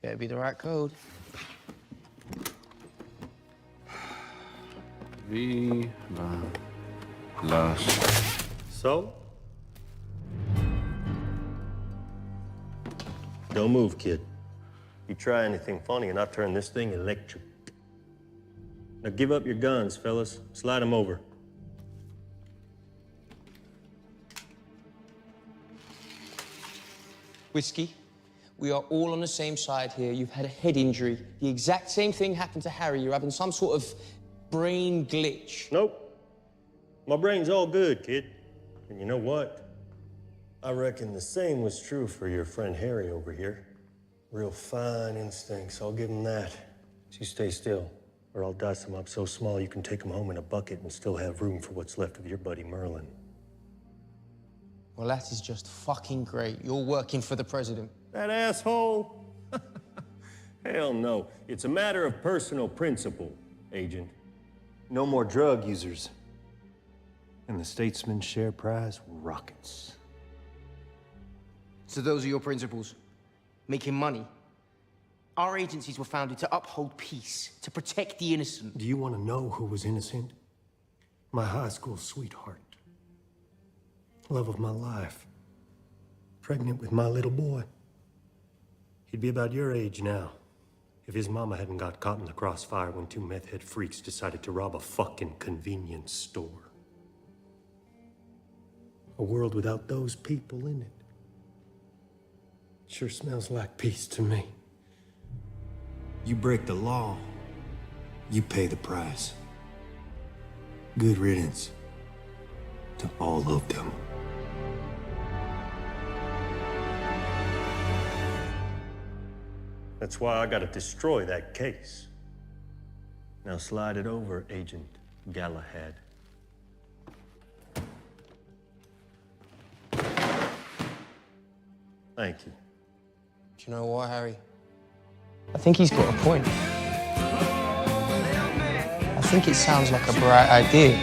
Better be the right code. Viva las... So? Don't move, kid. You try anything funny and I'll turn this thing electric. Now give up your guns, fellas. Slide them over. Whiskey, we are all on the same side here. You've had a head injury. The exact same thing happened to Harry. You're having some sort of brain glitch. Nope. My brain's all good, kid. And you know what? I reckon the same was true for your friend Harry over here. Real fine instincts, I'll give him that. So you stay still, or I'll dice him up so small you can take him home in a bucket and still have room for what's left of your buddy Merlin. Well, that is just fucking great. You're working for the president. That asshole? Hell no. It's a matter of personal principle, Agent. No more drug users. And the Statesman's share prize rockets. So those are your principles? Making money? Our agencies were founded to uphold peace, to protect the innocent. Do you want to know who was innocent? My high school sweetheart. Love of my life. Pregnant with my little boy. He'd be about your age now, if his mama hadn't got caught in the crossfire when two meth-head freaks decided to rob a fucking convenience store. A world without those people in it. Sure smells like peace to me. You break the law, you pay the price. Good riddance to all of them. That's why I gotta destroy that case. Now slide it over, Agent Galahad. Thank you. Do you know what, Harry? I think he's got a point. I think it sounds like a bright idea.